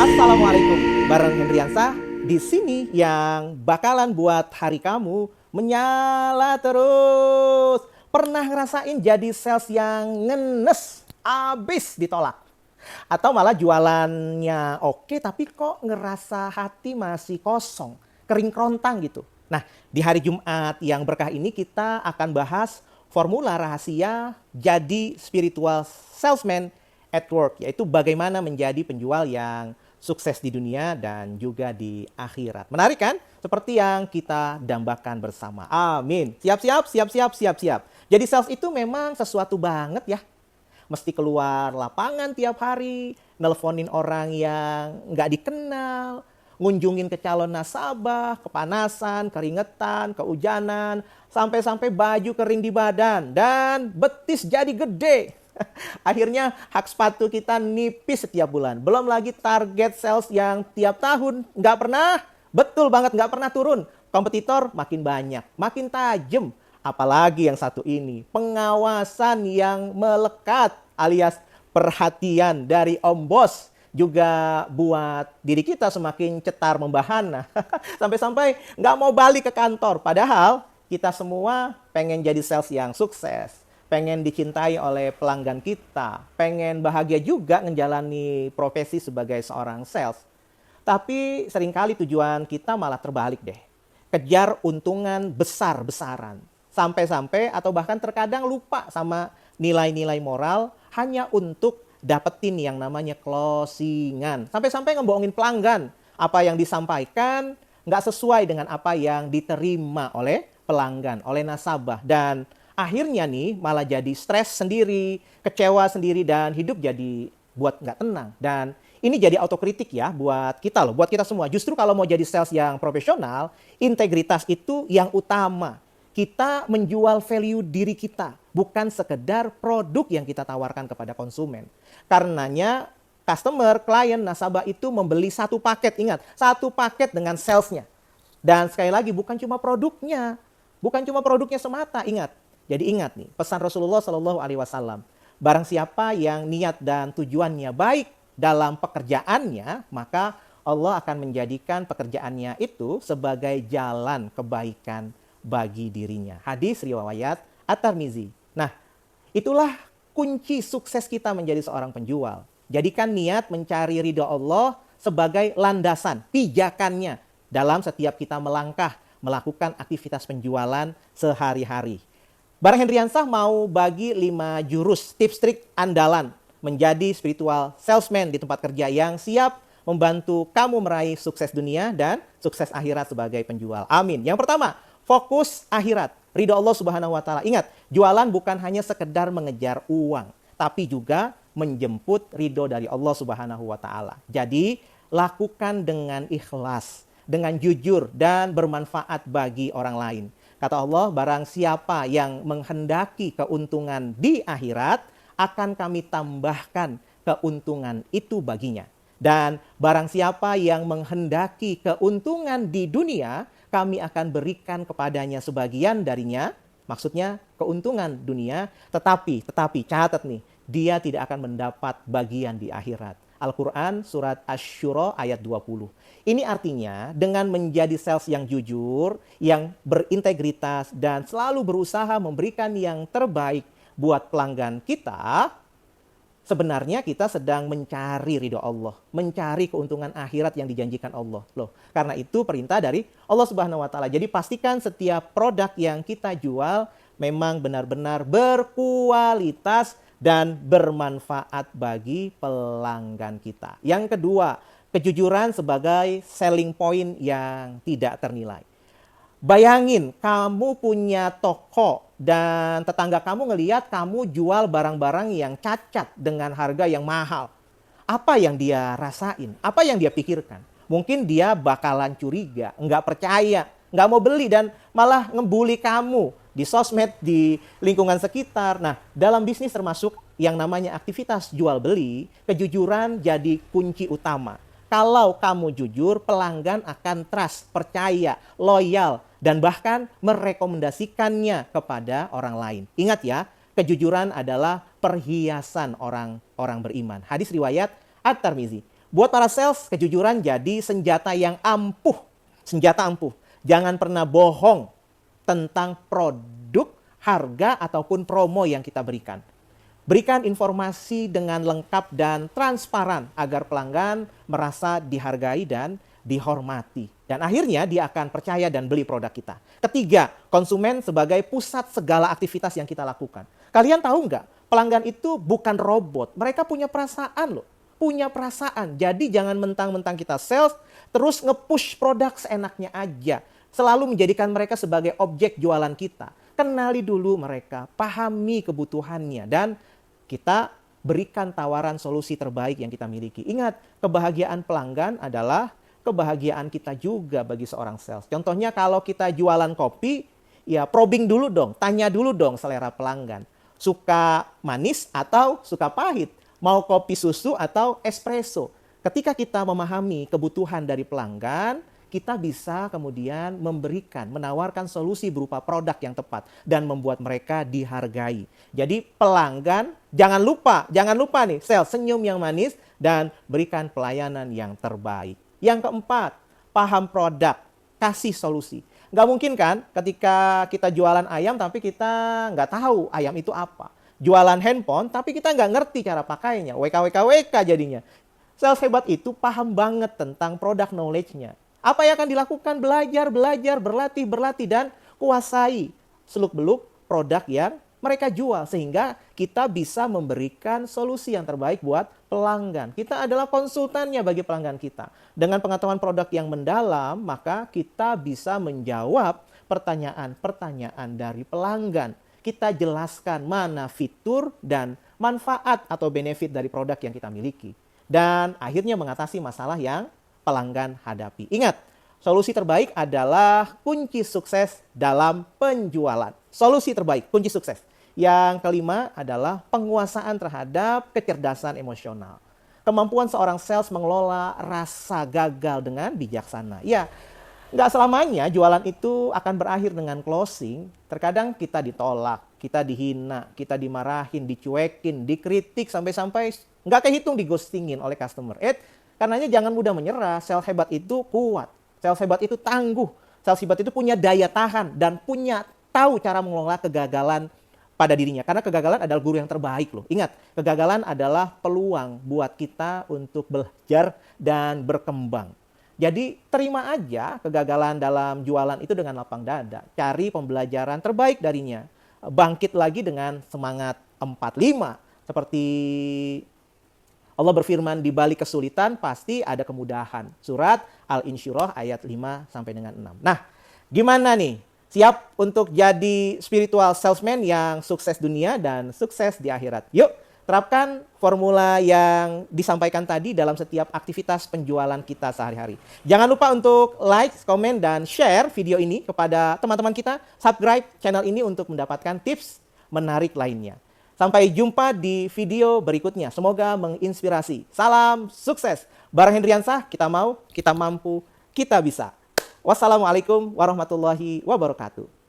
Assalamualaikum, bareng Hendriansah di sini yang bakalan buat hari kamu menyala terus. Pernah ngerasain jadi sales yang ngenes, abis ditolak? Atau malah jualannya oke tapi kok ngerasa hati masih kosong, kering kerontang gitu. Nah, di hari Jumat yang berkah ini kita akan bahas formula rahasia jadi spiritual salesman at work, yaitu bagaimana menjadi penjual yang sukses di dunia dan juga di akhirat. Menarik kan? Seperti yang kita dambakan bersama. Amin. Siap-siap, siap-siap, siap-siap. Jadi sales itu memang sesuatu banget ya. Mesti keluar lapangan tiap hari, nelponin orang yang nggak dikenal, ngunjungin ke calon nasabah, kepanasan, keringetan, kehujanan, sampai-sampai baju kering di badan, dan betis jadi gede. Akhirnya hak sepatu kita nipis setiap bulan. Belum lagi target sales yang tiap tahun nggak pernah, betul banget nggak pernah turun. Kompetitor makin banyak, makin tajam. Apalagi yang satu ini, pengawasan yang melekat alias perhatian dari Om Bos juga buat diri kita semakin cetar membahana. Sampai-sampai nggak mau balik ke kantor. Padahal kita semua pengen jadi sales yang sukses. Pengen dicintai oleh pelanggan kita, pengen bahagia juga menjalani profesi sebagai seorang sales. Tapi seringkali tujuan kita malah terbalik deh. Kejar untungan besar-besaran. Sampai-sampai atau bahkan terkadang lupa sama nilai-nilai moral hanya untuk dapetin yang namanya closingan. Sampai-sampai ngebohongin pelanggan. Apa yang disampaikan nggak sesuai dengan apa yang diterima oleh pelanggan, oleh nasabah. Dan akhirnya nih malah jadi stres sendiri, kecewa sendiri, dan hidup jadi buat nggak tenang. Dan ini jadi autokritik ya buat kita loh, buat kita semua. Justru kalau mau jadi sales yang profesional, integritas itu yang utama. Kita menjual value diri kita, bukan sekedar produk yang kita tawarkan kepada konsumen. Karenanya customer, klien, nasabah itu membeli satu paket, ingat, satu paket dengan salesnya. Dan sekali lagi bukan cuma produknya, bukan cuma produknya semata, ingat. Jadi ingat nih, pesan Rasulullah Shallallahu Alaihi Wasallam. Barang siapa yang niat dan tujuannya baik dalam pekerjaannya, maka Allah akan menjadikan pekerjaannya itu sebagai jalan kebaikan bagi dirinya. Hadis riwayat At-Tirmizi. Nah, itulah kunci sukses kita menjadi seorang penjual. Jadikan niat mencari ridho Allah sebagai landasan, pijakannya dalam setiap kita melangkah, melakukan aktivitas penjualan sehari-hari. Bareng Hendriansah mau bagi 5 jurus tips trik andalan menjadi spiritual salesman di tempat kerja yang siap membantu kamu meraih sukses dunia dan sukses akhirat sebagai penjual. Amin. Yang pertama, fokus akhirat. Ridho Allah Subhanahu wa Ta'ala. Ingat, jualan bukan hanya sekedar mengejar uang, tapi juga menjemput ridho dari Allah Subhanahu wa Ta'ala. Jadi, lakukan dengan ikhlas, dengan jujur dan bermanfaat bagi orang lain. Kata Allah, barang siapa yang menghendaki keuntungan di akhirat, akan kami tambahkan keuntungan itu baginya. Dan barang siapa yang menghendaki keuntungan di dunia, kami akan berikan kepadanya sebagian darinya, maksudnya keuntungan dunia, tetapi catat nih, dia tidak akan mendapat bagian di akhirat. Al-Quran surat Asy-Syura ayat 20. Ini artinya dengan menjadi sales yang jujur, yang berintegritas, dan selalu berusaha memberikan yang terbaik buat pelanggan kita, sebenarnya kita sedang mencari ridho Allah, mencari keuntungan akhirat yang dijanjikan Allah. Loh, karena itu perintah dari Allah Subhanahu wa Ta'ala. Jadi pastikan setiap produk yang kita jual memang benar-benar berkualitas dan bermanfaat bagi pelanggan kita. Yang kedua, kejujuran sebagai selling point yang tidak ternilai. Bayangin kamu punya toko dan tetangga kamu ngelihat kamu jual barang-barang yang cacat dengan harga yang mahal. Apa yang dia rasain? Apa yang dia pikirkan? Mungkin dia bakalan curiga, nggak percaya, nggak mau beli, dan malah ngebully kamu di sosmed, di lingkungan sekitar. Nah, dalam bisnis termasuk yang namanya aktivitas jual beli, kejujuran jadi kunci utama. Kalau kamu jujur, pelanggan akan trust, percaya, loyal, dan bahkan merekomendasikannya kepada orang lain. Ingat ya, kejujuran adalah perhiasan orang-orang beriman. Hadis riwayat At-Tirmizi. Buat para sales, kejujuran jadi senjata yang ampuh. Senjata ampuh. Jangan pernah bohong tentang produk, harga, ataupun promo yang kita berikan. Berikan informasi dengan lengkap dan transparan agar pelanggan merasa dihargai dan dihormati. Dan akhirnya dia akan percaya dan beli produk kita. Ketiga, konsumen sebagai pusat segala aktivitas yang kita lakukan. Kalian tahu nggak? Pelanggan itu bukan robot. Mereka punya perasaan loh. Punya perasaan. Jadi jangan mentang-mentang kita sales, terus nge-push produk seenaknya aja. Selalu menjadikan mereka sebagai objek jualan kita. Kenali dulu mereka, pahami kebutuhannya, dan kita berikan tawaran solusi terbaik yang kita miliki. Ingat, kebahagiaan pelanggan adalah kebahagiaan kita juga bagi seorang sales. Contohnya kalau kita jualan kopi, ya probing dulu dong, tanya dulu dong selera pelanggan. Suka manis atau suka pahit? Mau kopi susu atau espresso? Ketika kita memahami kebutuhan dari pelanggan, kita bisa kemudian menawarkan solusi berupa produk yang tepat dan membuat mereka dihargai. Jadi pelanggan, jangan lupa nih, sales, senyum yang manis dan berikan pelayanan yang terbaik. Yang keempat, paham produk, kasih solusi. Nggak mungkin kan ketika kita jualan ayam tapi kita nggak tahu ayam itu apa. Jualan handphone tapi kita nggak ngerti cara pakainya, WK jadinya. Sales hebat itu paham banget tentang produk knowledge-nya. Apa yang akan dilakukan? Belajar, berlatih, dan kuasai seluk-beluk produk yang mereka jual. Sehingga kita bisa memberikan solusi yang terbaik buat pelanggan. Kita adalah konsultannya bagi pelanggan kita. Dengan pengetahuan produk yang mendalam, maka kita bisa menjawab pertanyaan-pertanyaan dari pelanggan. Kita jelaskan mana fitur dan manfaat atau benefit dari produk yang kita miliki. Dan akhirnya mengatasi masalah yang pelanggan hadapi. Ingat, solusi terbaik adalah kunci sukses dalam penjualan. Solusi terbaik, kunci sukses. Yang kelima adalah penguasaan terhadap kecerdasan emosional. Kemampuan seorang sales mengelola rasa gagal dengan bijaksana. Ya, nggak selamanya jualan itu akan berakhir dengan closing. Terkadang kita ditolak, kita dihina, kita dimarahin, dicuekin, dikritik, sampai-sampai nggak kehitung digostingin oleh customer. Karenanya jangan mudah menyerah. Sales hebat itu kuat. Sales hebat itu tangguh. Sales hebat itu punya daya tahan dan punya tahu cara mengelola kegagalan pada dirinya. Karena kegagalan adalah guru yang terbaik loh. Ingat, kegagalan adalah peluang buat kita untuk belajar dan berkembang. Jadi terima aja kegagalan dalam jualan itu dengan lapang dada. Cari pembelajaran terbaik darinya. Bangkit lagi dengan semangat 45. Seperti Allah berfirman, di balik kesulitan pasti ada kemudahan. Surat Al-Insyirah ayat 5 sampai dengan 6. Nah, gimana nih? Siap untuk jadi spiritual salesman yang sukses dunia dan sukses di akhirat? Yuk, terapkan formula yang disampaikan tadi dalam setiap aktivitas penjualan kita sehari-hari. Jangan lupa untuk like, komen, dan share video ini kepada teman-teman kita. Subscribe channel ini untuk mendapatkan tips menarik lainnya. Sampai jumpa di video berikutnya. Semoga menginspirasi. Salam sukses. Barang Hendriansah, kita mau, kita mampu, kita bisa. Wassalamualaikum warahmatullahi wabarakatuh.